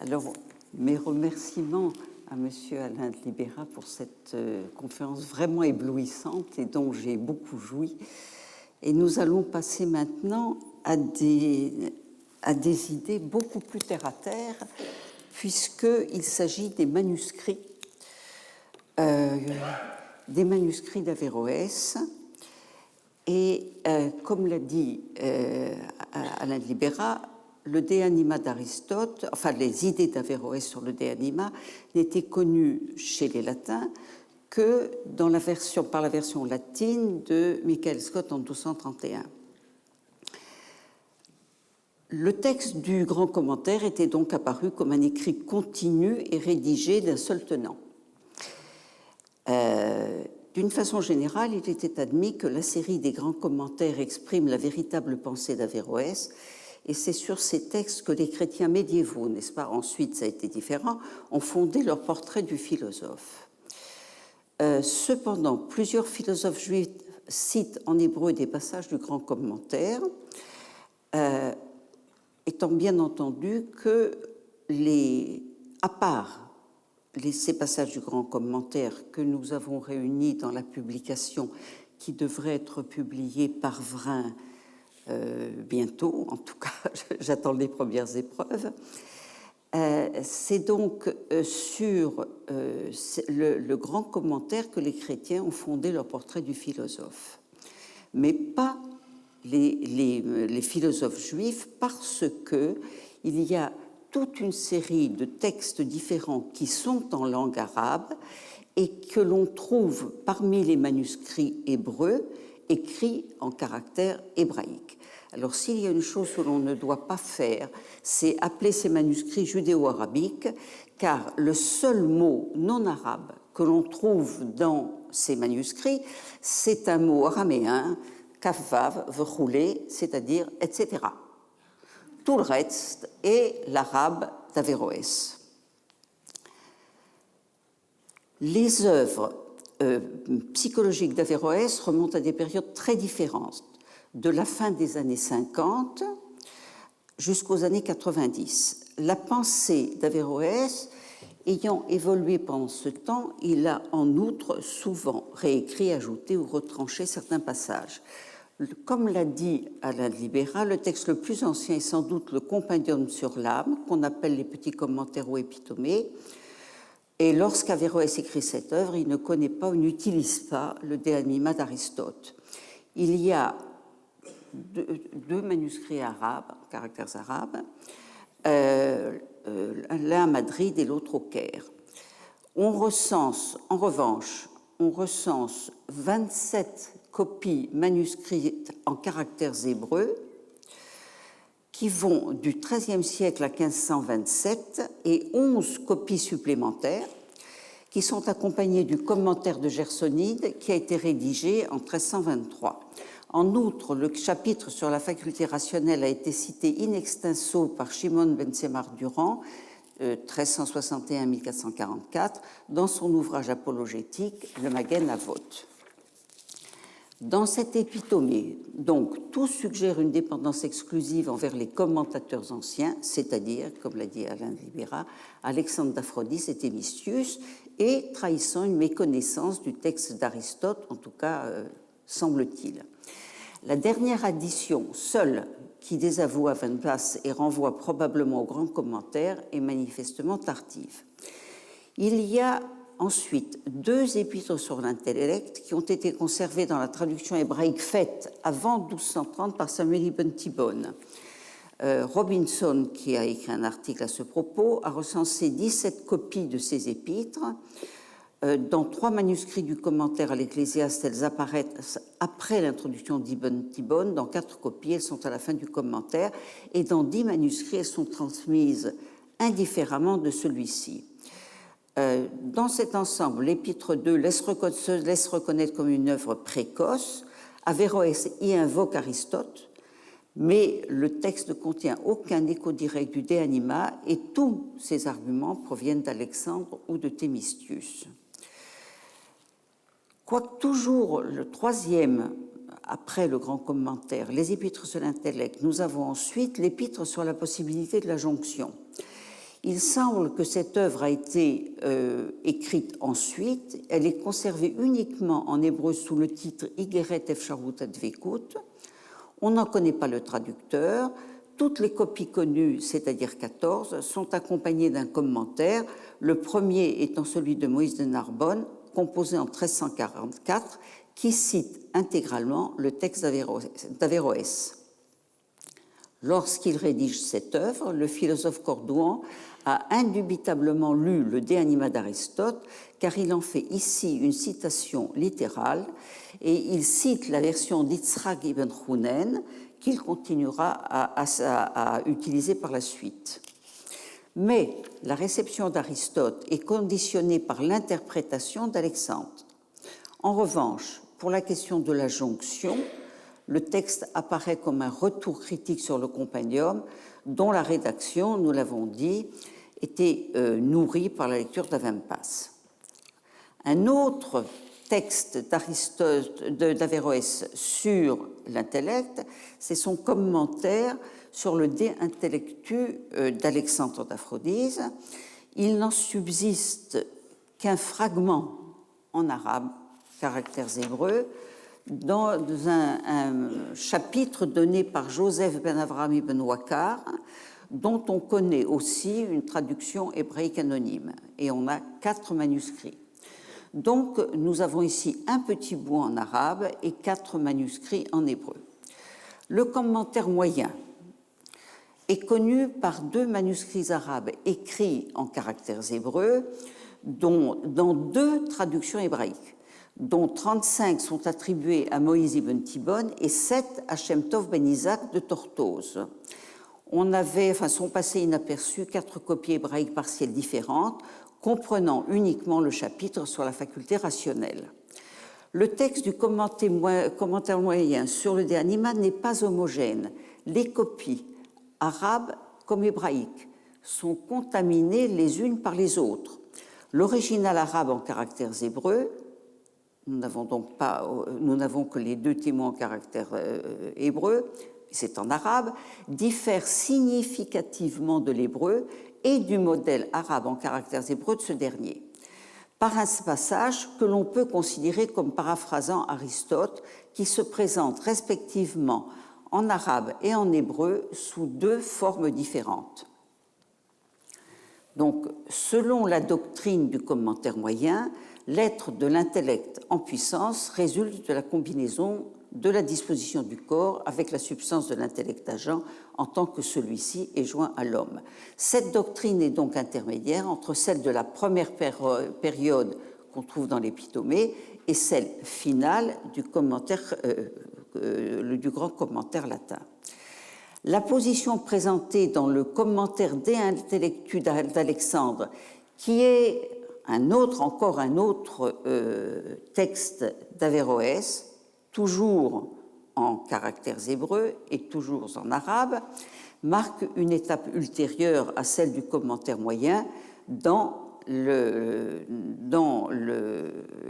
Alors, mes remerciements à Monsieur Alain de Libera pour cette conférence vraiment éblouissante et dont j'ai beaucoup joui. Et nous allons passer maintenant à des idées beaucoup plus terre-à-terre, puisqu'il s'agit des manuscrits d'Averroès. Et comme l'a dit Alain de Libera, le De Anima d'Aristote, enfin les idées d'Averroès sur le De Anima, n'étaient connues chez les latins que par la version latine de Michael Scott en 1231. Le texte du grand commentaire était donc apparu comme un écrit continu et rédigé d'un seul tenant. D'une façon générale, il était admis que la série des grands commentaires exprime la véritable pensée d'Averroès, et c'est sur ces textes que les chrétiens médiévaux, n'est-ce pas, ensuite ça a été différent, ont fondé leur portrait du philosophe. Cependant, plusieurs philosophes juifs citent en hébreu des passages du grand commentaire, étant bien entendu que à part ces passages du grand commentaire que nous avons réunis dans la publication qui devrait être publiée par Vrin bientôt, en tout cas j'attends les premières épreuves, c'est donc sur le grand commentaire que les chrétiens ont fondé leur portrait du philosophe, mais pas les philosophes juifs, parce qu'il y a toute une série de textes différents qui sont en langue arabe et que l'on trouve parmi les manuscrits hébreux écrits en caractère hébraïque. Alors, s'il y a une chose que l'on ne doit pas faire, c'est appeler ces manuscrits judéo-arabiques, car le seul mot non arabe que l'on trouve dans ces manuscrits, c'est un mot araméen, kafvav, vchoulé, c'est-à-dire etc. Tout le reste est l'arabe d'Averroès. Les œuvres psychologiques d'Averroès remontent à des périodes très différentes, de la fin des années 50 jusqu'aux années 90. La pensée d'Averroès ayant évolué pendant ce temps, il a en outre souvent réécrit, ajouté ou retranché certains passages. Comme l'a dit Alain de Libera, le texte le plus ancien est sans doute le Compendium sur l'âme, qu'on appelle les petits commentaires ou épitomées. Et lorsqu'Averroès écrit cette œuvre, il ne connaît pas ou n'utilise pas le De Anima d'Aristote. Il y a deux manuscrits arabes, caractères arabes, l'un à Madrid et l'autre au Caire. En revanche, on recense 27 copies manuscrites en caractères hébreux qui vont du XIIIe siècle à 1527 et 11 copies supplémentaires qui sont accompagnées du commentaire de Gersonide qui a été rédigé en 1323. En outre, le chapitre sur la faculté rationnelle a été cité in extenso par Shimon ben Tzemar Durand, 1361-1444, dans son ouvrage apologétique, le Magen Avot. Dans cette épitomée, donc, tout suggère une dépendance exclusive envers les commentateurs anciens, c'est-à-dire, comme l'a dit Alain de Libera, Alexandre d'Aphrodis et Thémistius, et trahissant une méconnaissance du texte d'Aristote, en tout cas, semble-t-il. La dernière addition, seule, qui désavoue Avenplace et renvoie probablement au grand commentaire, est manifestement tardive. Il y a ensuite 2 épîtres sur l'intellect qui ont été conservés dans la traduction hébraïque faite avant 1230 par Samuel ibn Tibbon. Robinson, qui a écrit un article à ce propos, a recensé 17 copies de ces épîtres. Dans 3 manuscrits du commentaire à l'Ecclésiaste, elles apparaissent après l'introduction d'Ibn Tibbon. Dans 4 copies, elles sont à la fin du commentaire. Et dans 10 manuscrits, elles sont transmises indifféremment de celui-ci. Dans cet ensemble, l'épître 2 se laisse reconnaître comme une œuvre précoce. Averroès y invoque Aristote, mais le texte ne contient aucun écho direct du De Anima et tous ces arguments proviennent d'Alexandre ou de Thémistius. Quoique toujours le 3e après le grand commentaire, les épîtres sur l'intellect, nous avons ensuite l'épître sur la possibilité de la jonction. Il semble que cette œuvre a été écrite ensuite. Elle est conservée uniquement en hébreu sous le titre Igeret Efsharut Advekut. On n'en connaît pas le traducteur. Toutes les copies connues, c'est-à-dire 14, sont accompagnées d'un commentaire, le premier étant celui de Moïse de Narbonne, composé en 1344, qui cite intégralement le texte d'Averroès. Lorsqu'il rédige cette œuvre, le philosophe Cordouan a indubitablement lu le De Anima d'Aristote, car il en fait ici une citation littérale, et il cite la version d'Yitzhak ibn Hunen, qu'il continuera à utiliser par la suite. Mais la réception d'Aristote est conditionnée par l'interprétation d'Alexandre. En revanche, pour la question de la jonction, le texte apparaît comme un retour critique sur le compendium, dont la rédaction, nous l'avons dit, était nourrie par la lecture d'Avimpas. Un autre texte d'Averroès sur l'intellect, c'est son commentaire sur le De Intellectu d'Alexandre d'Aphrodise. Il n'en subsiste qu'un fragment en arabe, caractères hébreux, dans un chapitre donné par Joseph ben Avraham ibn Wakar, dont on connaît aussi une traduction hébraïque anonyme, et on a 4 manuscrits. Donc, nous avons ici un petit bout en arabe et 4 manuscrits en hébreu. Le commentaire moyen est connu par 2 manuscrits arabes écrits en caractères hébreux, dans 2 traductions hébraïques, dont 35 sont attribués à Moïse ibn Tibon et 7 à Shem Tov ben Isaac de Tortose. Sont passées inaperçues 4 copies hébraïques partielles différentes, comprenant uniquement le chapitre sur la faculté rationnelle. Le texte du commentaire moyen sur le De Anima n'est pas homogène. Les copies, arabes comme hébraïques, sont contaminées les unes par les autres. L'original arabe en caractères hébreux, nous n'avons que les 2 témoins en caractères hébreux, c'est en arabe, diffère significativement de l'hébreu et du modèle arabe en caractères hébreux de ce dernier, par un passage que l'on peut considérer comme paraphrasant Aristote, qui se présente respectivement en arabe et en hébreu sous 2 formes différentes. Donc, selon la doctrine du commentaire moyen, l'être de l'intellect en puissance résulte de la combinaison de la disposition du corps avec la substance de l'intellect agent en tant que celui-ci est joint à l'homme. Cette doctrine est donc intermédiaire entre celle de la première période qu'on trouve dans l'Épitomée et celle finale du grand commentaire latin. La position présentée dans le commentaire De Intellectu d'Alexandre, qui est encore un autre texte d'Averroès, toujours en caractères hébreux et toujours en arabe, marque une étape ultérieure à celle du commentaire moyen dans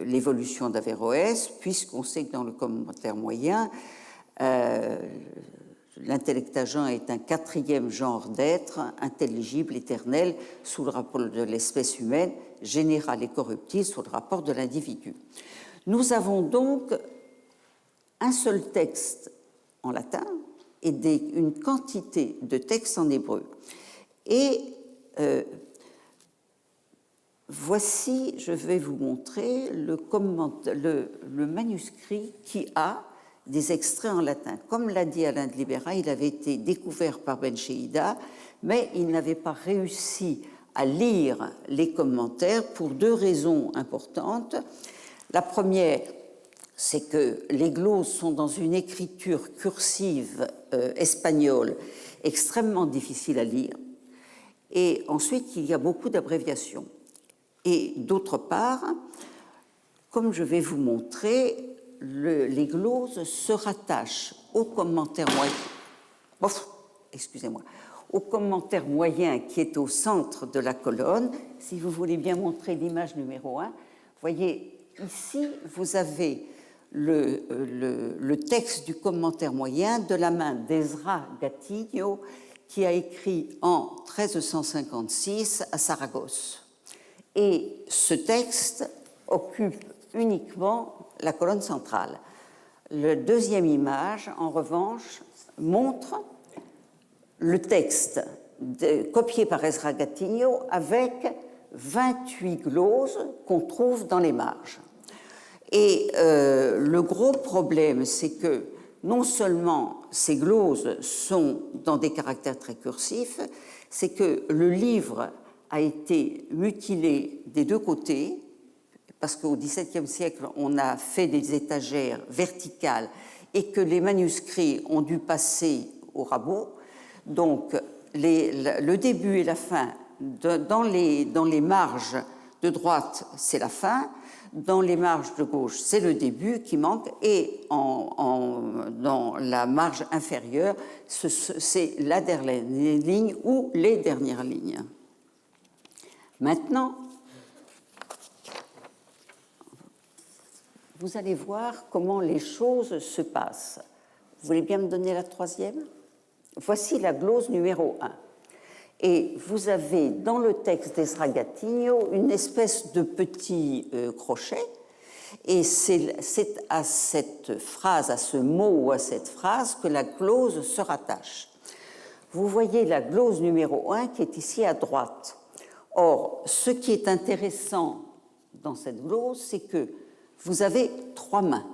l'évolution d'Averroès, puisqu'on sait que dans le commentaire moyen, l'intellect agent est un 4e genre d'être, intelligible, éternel, sous le rapport de l'espèce humaine, général et corruptible, sous le rapport de l'individu. Nous avons donc un seul texte en latin et une quantité de textes en hébreu. Et voici, je vais vous montrer le manuscrit qui a des extraits en latin. Comme l'a dit Alain de Libera, il avait été découvert par Ben Sheida, mais il n'avait pas réussi à lire les commentaires pour 2 raisons importantes. La première, c'est que les glosses sont dans une écriture cursive espagnole extrêmement difficile à lire. Et ensuite, il y a beaucoup d'abréviations. Et d'autre part, comme je vais vous montrer, les glosses se rattachent au commentaire moyen. Au commentaire moyen qui est au centre de la colonne. Si vous voulez bien montrer l'image numéro 1, voyez, ici, vous avez le texte du commentaire moyen de la main d'Ezra Gattigno, qui a écrit en 1356 à Saragosse. Et ce texte occupe uniquement la colonne centrale. La deuxième image, en revanche, montre le texte copié par Ezra Gattinio avec 28 gloses qu'on trouve dans les marges. Et le gros problème, c'est que non seulement ces gloses sont dans des caractères très cursifs, c'est que le livre a été mutilé des deux côtés, parce qu'au XVIIe siècle, on a fait des étagères verticales et que les manuscrits ont dû passer au rabot. Donc, le début et la fin, dans les marges de droite, c'est la fin, dans les marges de gauche, c'est le début qui manque, et dans la marge inférieure, c'est la dernière ligne ou les dernières lignes. Maintenant, vous allez voir comment les choses se passent. Vous voulez bien me donner la troisième ? Voici la glose numéro 1. Et vous avez dans le texte d'Ezra Gattinio une espèce de petit crochet, et c'est à cette phrase, à ce mot ou à cette phrase que la glose se rattache. Vous voyez la glose numéro 1 qui est ici à droite. Or, ce qui est intéressant dans cette glose, c'est que vous avez 3 mains.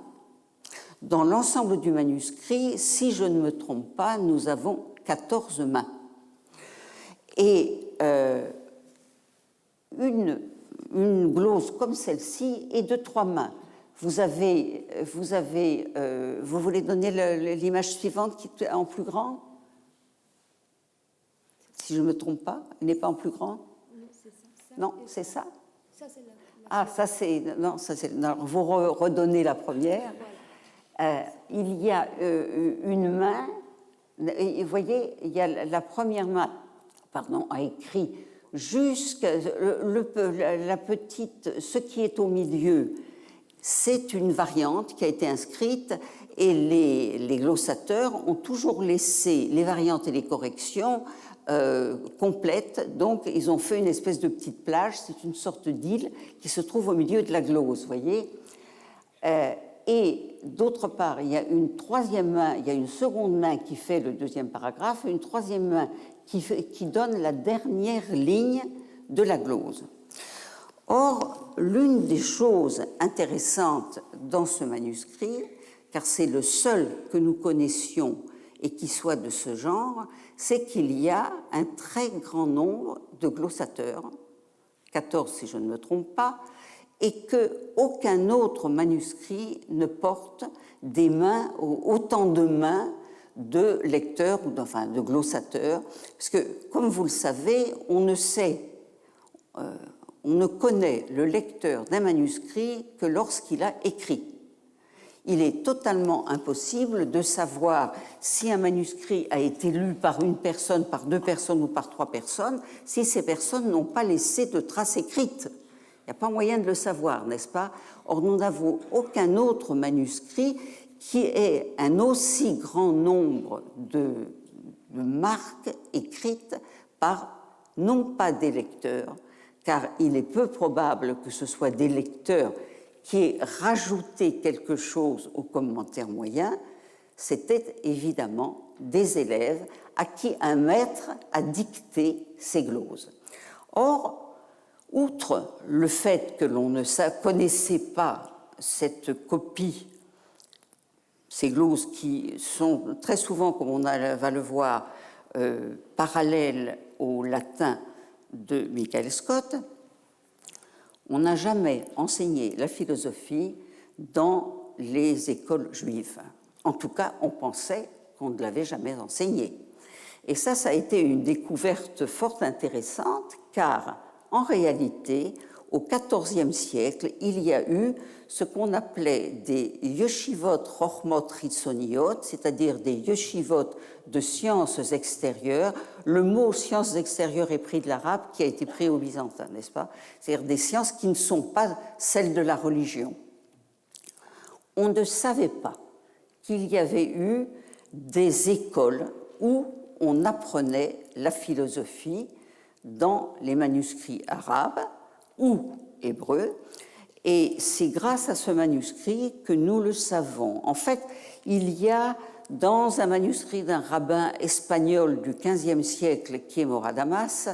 Dans l'ensemble du manuscrit, si je ne me trompe pas, nous avons 14 mains. Et une glose comme celle-ci est de 3 mains. Vous voulez donner l'image suivante qui est en plus grand ? Si je ne me trompe pas, elle n'est pas en plus grand ? Non, c'est ça. Ça, c'est ah, ça c'est... Non, ça c'est... Non, vous redonnez la première. Il y a une main, et vous voyez, il y a la première main, a écrit jusqu'à la petite, ce qui est au milieu, c'est une variante qui a été inscrite, et les glossateurs ont toujours laissé les variantes et les corrections complètes, donc ils ont fait une espèce de petite plage, c'est une sorte d'île qui se trouve au milieu de la glose, vous voyez. Et d'autre part, il y a une troisième main, il y a une seconde main qui fait le deuxième paragraphe, et une troisième main qui donne la dernière ligne de la glose. Or, l'une des choses intéressantes dans ce manuscrit, car c'est le seul que nous connaissions et qui soit de ce genre, c'est qu'il y a un très grand nombre de glossateurs, 14 si je ne me trompe pas, et qu'aucun autre manuscrit ne porte des mains, autant de mains de lecteurs, ou enfin de glossateurs, parce que, comme vous le savez, on ne connaît le lecteur d'un manuscrit que lorsqu'il a écrit. Il est totalement impossible de savoir si un manuscrit a été lu par une personne, par 2 personnes ou par 3 personnes, si ces personnes n'ont pas laissé de traces écrites. Il n'y a pas moyen de le savoir, n'est-ce pas? Or, nous n'avons aucun autre manuscrit qui ait un aussi grand nombre de marques écrites par, non pas des lecteurs, car il est peu probable que ce soit des lecteurs qui aient rajouté quelque chose au commentaire moyen, c'était évidemment des élèves à qui un maître a dicté ces gloses. Or, outre le fait que l'on ne connaissait pas cette copie, ces gloses qui sont très souvent, comme on va le voir, parallèles au latin de Michael Scott, on n'a jamais enseigné la philosophie dans les écoles juives. En tout cas, on pensait qu'on ne l'avait jamais enseignée. Et ça a été une découverte fort intéressante, car en réalité, au XIVe siècle, il y a eu ce qu'on appelait des yeshivot chochmot chitzoniot, c'est-à-dire des yeshivot de sciences extérieures. Le mot sciences extérieures est pris de l'arabe, qui a été pris au byzantin, n'est-ce pas? C'est-à-dire des sciences qui ne sont pas celles de la religion. On ne savait pas qu'il y avait eu des écoles où on apprenait la philosophie dans les manuscrits arabes ou hébreux, et c'est grâce à ce manuscrit que nous le savons. En fait, il y a dans un manuscrit d'un rabbin espagnol du XVe siècle qui est mort à Damas,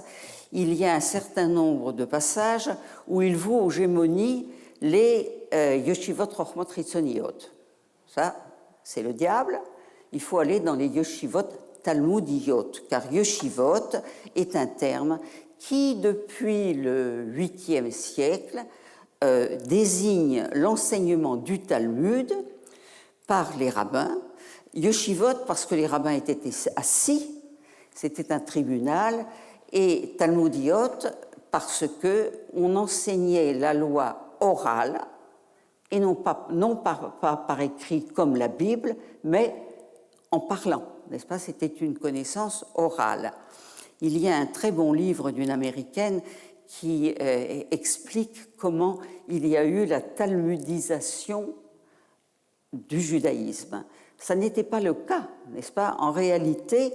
il y a un certain nombre de passages où il vaut aux gémonies les yeshivot rochmot ritzoniot. Ça, c'est le diable. Il faut aller dans les yeshivot talmudiyot, car yeshivot est un terme qui, depuis le 8e siècle, désigne l'enseignement du Talmud par les rabbins. Yeshivot, parce que les rabbins étaient assis, c'était un tribunal, et talmudiyot, parce qu'on enseignait la loi orale, et non pas par écrit comme la Bible, mais en parlant, n'est-ce pas? C'était une connaissance orale. Il y a un très bon livre d'une Américaine qui explique comment il y a eu la talmudisation du judaïsme. Ça n'était pas le cas, n'est-ce pas? En réalité,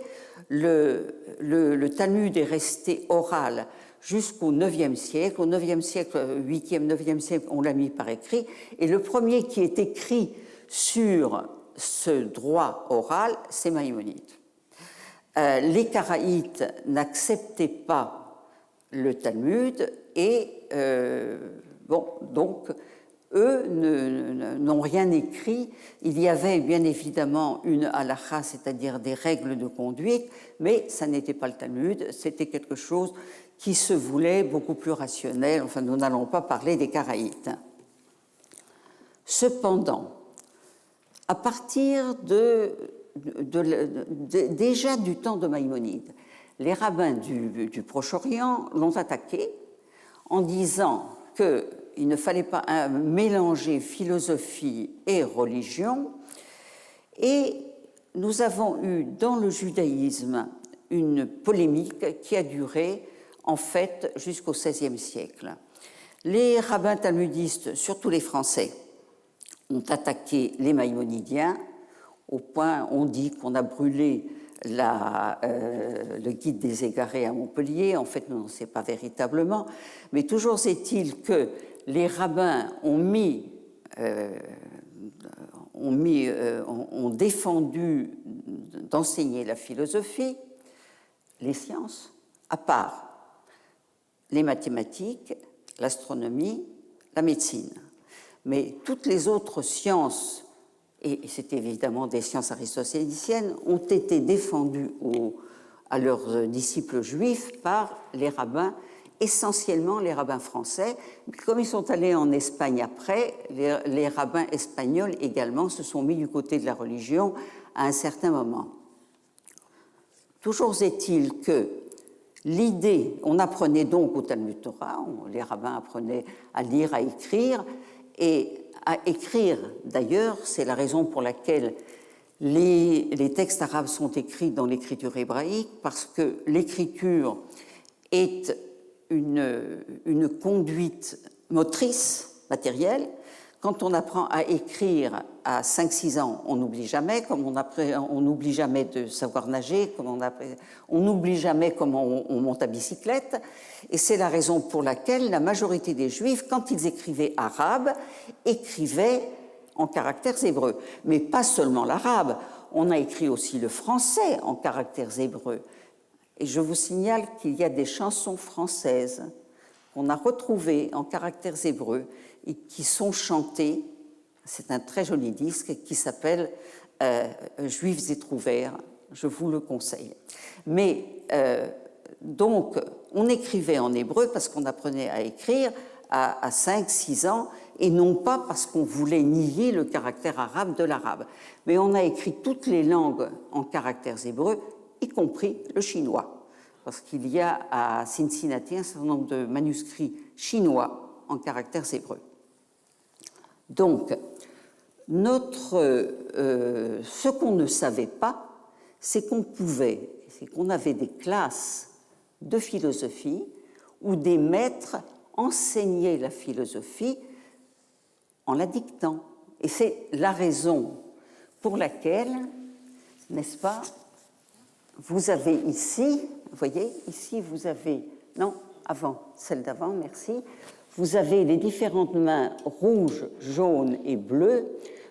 le Talmud est resté oral jusqu'au IXe siècle. Au IXe siècle, 8e, 9e siècle, on l'a mis par écrit. Et le premier qui est écrit sur ce droit oral, c'est Maïmonide. Les Karaïtes n'acceptaient pas le Talmud et, donc, eux n'ont rien écrit. Il y avait bien évidemment une halakha, c'est-à-dire des règles de conduite, mais ça n'était pas le Talmud, c'était quelque chose qui se voulait beaucoup plus rationnel. Enfin, nous n'allons pas parler des Karaïtes. Cependant, à partir déjà du temps de Maïmonide, les rabbins du Proche-Orient l'ont attaqué en disant qu'il ne fallait pas mélanger philosophie et religion, et nous avons eu dans le judaïsme une polémique qui a duré en fait jusqu'au XVIe siècle. Les rabbins talmudistes, surtout les Français, ont attaqué les maïmonidiens, au point on dit qu'on a brûlé le guide des égarés à Montpellier. En fait, on ne sait pas véritablement, mais toujours est-il que les rabbins ont défendu d'enseigner la philosophie, les sciences, à part les mathématiques, l'astronomie, la médecine. Mais toutes les autres sciences, et c'est évidemment des sciences aristotéliciennes, ont été défendues à leurs disciples juifs par les rabbins, essentiellement les rabbins français. Comme ils sont allés en Espagne après, les rabbins espagnols également se sont mis du côté de la religion à un certain moment. Toujours est-il que l'idée, on apprenait donc au Talmud Torah, les rabbins apprenaient à lire, à écrire, et à écrire d'ailleurs, c'est la raison pour laquelle les textes arabes sont écrits dans l'écriture hébraïque, parce que l'écriture est une conduite motrice, matérielle. Quand on apprend à écrire à 5-6 ans, on n'oublie jamais, comme on n'oublie jamais de savoir nager, on n'oublie jamais comment on monte à bicyclette. Et c'est la raison pour laquelle la majorité des Juifs, quand ils écrivaient arabe, écrivaient en caractères hébreux. Mais pas seulement l'arabe, on a écrit aussi le français en caractères hébreux. Et je vous signale qu'il y a des chansons françaises qu'on a retrouvées en caractères hébreux et qui sont chantées. C'est un très joli disque qui s'appelle Juifs et trouvères, je vous le conseille. Mais donc, on écrivait en hébreu parce qu'on apprenait à écrire à 5-6 ans, et non pas parce qu'on voulait nier le caractère arabe de l'arabe. Mais on a écrit toutes les langues en caractères hébreux, y compris le chinois, parce qu'il y a à Cincinnati un certain nombre de manuscrits chinois en caractères hébreux. Donc, ce qu'on ne savait pas, c'est qu'on avait des classes de philosophie où des maîtres enseignaient la philosophie en la dictant. Et c'est la raison pour laquelle, n'est-ce pas, vous avez ici, vous voyez, ici vous avez, non, avant, celle d'avant, merci, vous avez les différentes mains rouges, jaunes et bleues,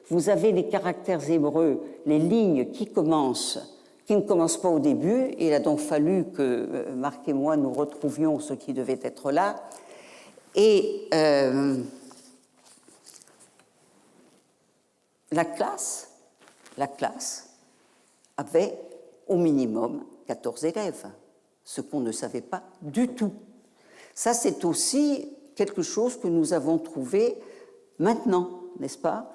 vous avez les caractères hébreux, les lignes qui ne commencent pas au début, et il a donc fallu que Marc et moi nous retrouvions ce qui devait être là, et la classe avait au minimum 14 élèves, ce qu'on ne savait pas du tout. Ça, c'est aussi quelque chose que nous avons trouvé maintenant, n'est-ce pas?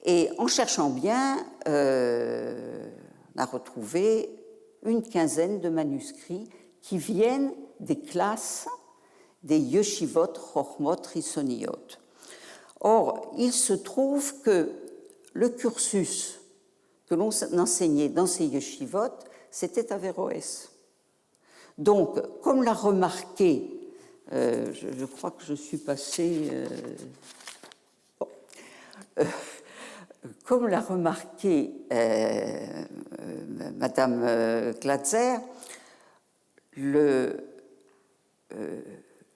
Et en cherchant bien, on a retrouvé une quinzaine de manuscrits qui viennent des classes des yeshivot, chochmot, risoniot. Or, il se trouve que le cursus que l'on enseignait dans ces yeshivot, c'était Averroès. Donc, comme l'a remarqué, je crois que je suis passée... comme l'a remarqué Madame Glatzer,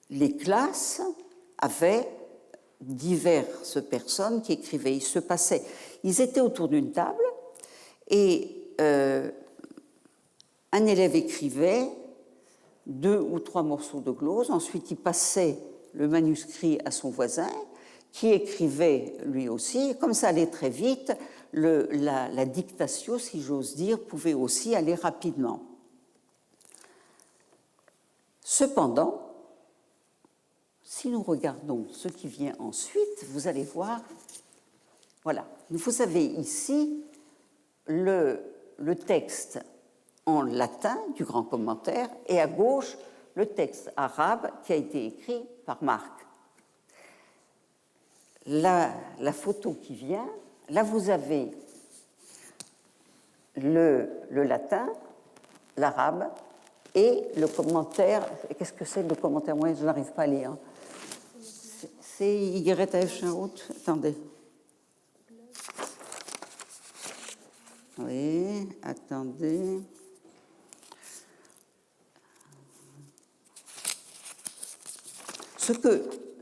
les classes avaient diverses personnes qui écrivaient. Ils étaient autour d'une table et un élève écrivait 2 ou 3 morceaux de glose, ensuite il passait le manuscrit à son voisin qui écrivait lui aussi, et comme ça allait très vite, la dictation, si j'ose dire, pouvait aussi aller rapidement. Cependant, si nous regardons ce qui vient ensuite, vous allez voir, voilà, vous avez ici le texte en latin du grand commentaire et à gauche le texte arabe qui a été écrit par Marc. La photo qui vient, là vous avez le latin, l'arabe et le commentaire. Qu'est-ce que c'est le commentaire? Moi, je n'arrive pas à lire. C'est YF Charout. Attendez. Oui, attendez.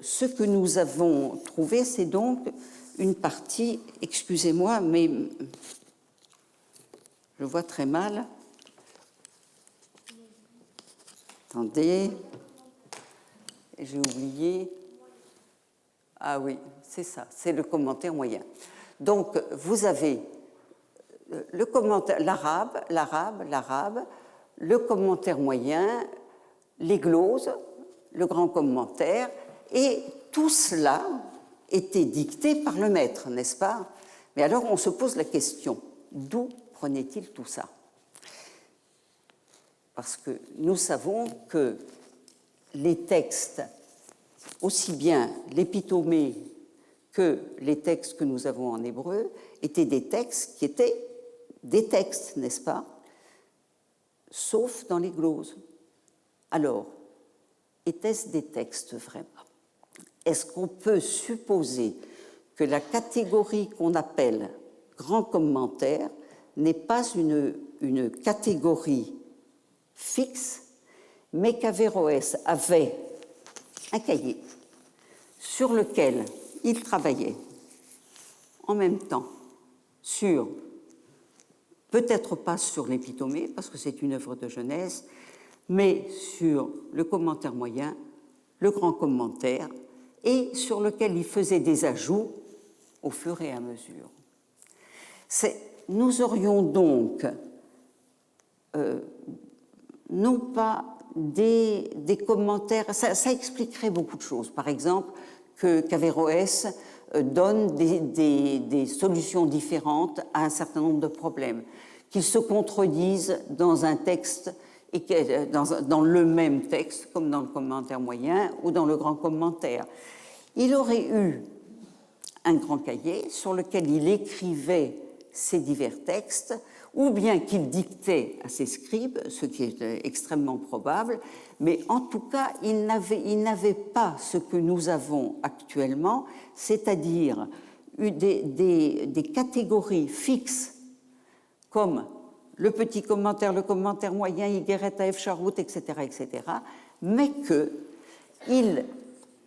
Ce que nous avons trouvé, c'est donc une partie, excusez-moi, mais je vois très mal. Attendez, j'ai oublié. Ah oui, c'est ça, c'est le commentaire moyen. Donc, vous avez le commentaire, l'arabe, le commentaire moyen, les gloses, le grand commentaire, et tout cela était dicté par le maître, n'est-ce pas? Mais alors on se pose la question, d'où prenait-il tout ça? Parce que nous savons que les textes, aussi bien l'épitomée que les textes que nous avons en hébreu, étaient des textes qui étaient des textes, n'est-ce pas? Sauf dans les gloses. Alors, étaient-ce des textes vraiment? Est-ce qu'on peut supposer que la catégorie qu'on appelle grand commentaire n'est pas une catégorie fixe, mais qu'Averroès avait un cahier sur lequel il travaillait en même temps sur, peut-être pas sur l'épitomée, parce que c'est une œuvre de Genèse, mais sur le commentaire moyen, le grand commentaire, et sur lequel il faisait des ajouts au fur et à mesure. Nous aurions donc non pas des commentaires, ça expliquerait beaucoup de choses. Par exemple, qu'Averroès donne des solutions différentes à un certain nombre de problèmes, qu'ils se contredisent dans un texte, et dans le même texte, comme dans le commentaire moyen ou dans le grand commentaire. Il aurait eu un grand cahier sur lequel il écrivait ces divers textes, ou bien qu'il dictait à ses scribes, ce qui est extrêmement probable, mais en tout cas, il n'avait pas ce que nous avons actuellement, c'est-à-dire des catégories fixes comme le petit commentaire, le commentaire moyen, Higueret à F. Charout, etc., mais qu'il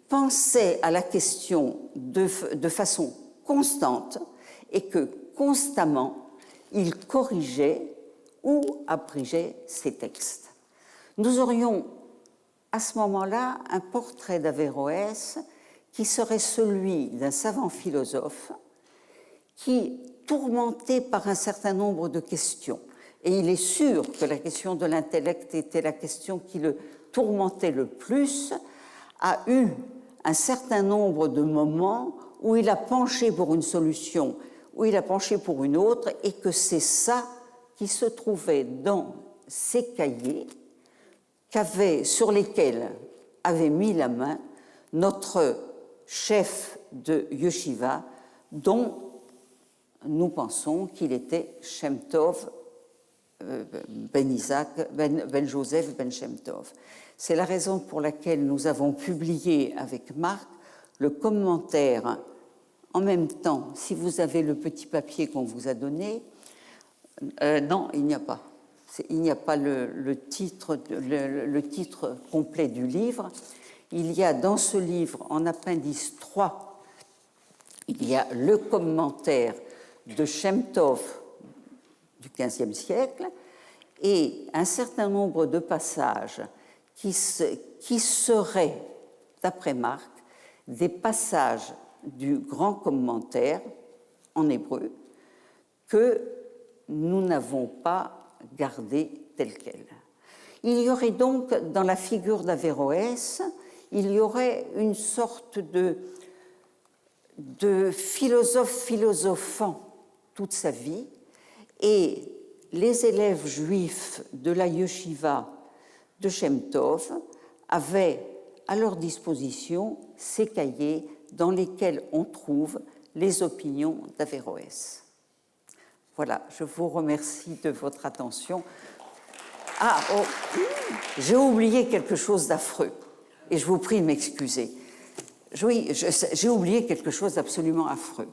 pensait à la question de façon constante et que constamment, il corrigeait ou abrégeait ses textes. Nous aurions à ce moment-là un portrait d'Averroès qui serait celui d'un savant philosophe qui, tourmenté par un certain nombre de questions, et il est sûr que la question de l'intellect était la question qui le tourmentait le plus, a eu un certain nombre de moments où il a penché pour une solution, où il a penché pour une autre, et que c'est ça qui se trouvait dans ces cahiers sur lesquels avait mis la main notre chef de yeshiva, dont nous pensons qu'il était Shem Tov ben Isaac, ben Joseph, ben Shem Tov. C'est la raison pour laquelle nous avons publié avec Marc le commentaire en même temps. Si vous avez le petit papier qu'on vous a donné, non, il n'y a pas. Il n'y a pas le titre complet du livre. Il y a dans ce livre, en appendice 3, il y a le commentaire de Shem Tov du XVe siècle et un certain nombre de passages qui seraient, d'après Marc, des passages du grand commentaire en hébreu que nous n'avons pas gardé tel quel. Il y aurait donc, dans la figure d'Averroès, il y aurait une sorte de philosophe philosophant toute sa vie, et les élèves juifs de la yeshiva de Shem Tov avaient à leur disposition ces cahiers dans lesquels on trouve les opinions d'Averroès. Voilà, je vous remercie de votre attention. Ah, oh, j'ai oublié quelque chose d'affreux, et je vous prie de m'excuser. Oui, j'ai oublié quelque chose d'absolument affreux.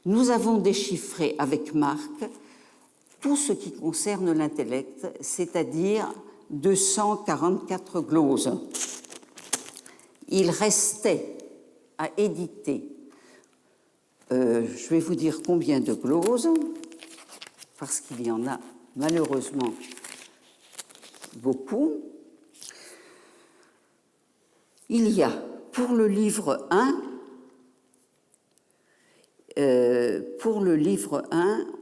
Nous avons déchiffré avec Marc tout ce qui concerne l'intellect, c'est-à-dire 244 gloses. Il restait à éditer, je vais vous dire combien de gloses, parce qu'il y en a malheureusement beaucoup. Il y a pour le livre 1,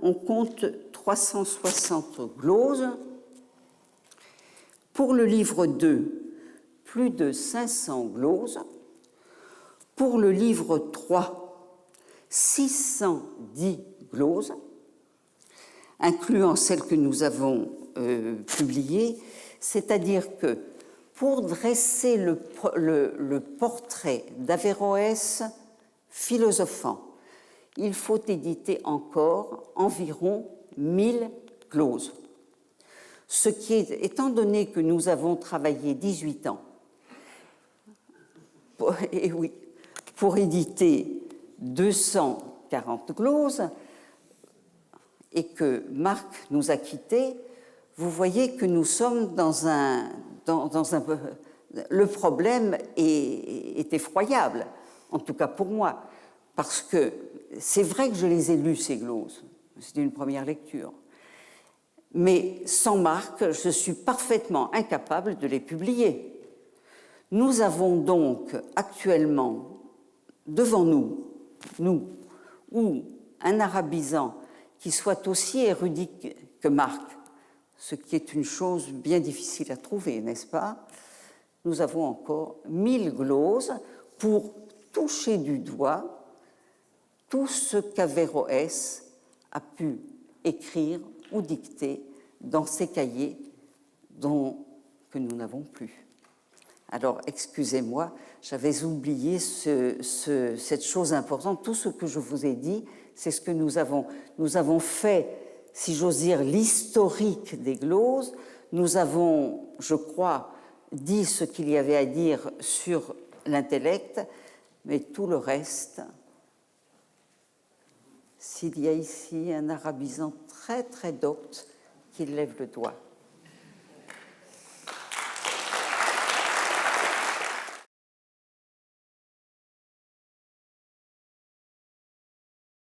on compte 360 gloses. Pour le livre 2, plus de 500 gloses. Pour le livre 3, 610 gloses, incluant celles que nous avons publiées, c'est-à-dire que pour dresser le portrait d'Averroès philosophant, il faut éditer encore environ 1000 gloses. Ce qui est, étant donné que nous avons travaillé 18 ans, et oui, pour éditer 240 gloses, et que Marc nous a quittés, vous voyez que nous sommes dans un le problème est effroyable, en tout cas pour moi, parce que c'est vrai que je les ai lus, ces gloses, c'était une première lecture, mais sans Marc, je suis parfaitement incapable de les publier. Nous avons donc actuellement devant nous, ou un arabisant qui soit aussi érudit que Marc, ce qui est une chose bien difficile à trouver, n'est-ce pas? Nous avons encore 1000 gloses pour toucher du doigt tout ce qu'Averroès a pu écrire ou dicter dans ces cahiers que nous n'avons plus. Alors, excusez-moi, j'avais oublié cette chose importante. Tout ce que je vous ai dit, c'est ce que nous avons fait, si j'ose dire, l'historique des gloses. Nous avons, je crois, dit ce qu'il y avait à dire sur l'intellect, mais tout le reste, s'il y a ici un arabisant très, très docte qu'il lève le doigt.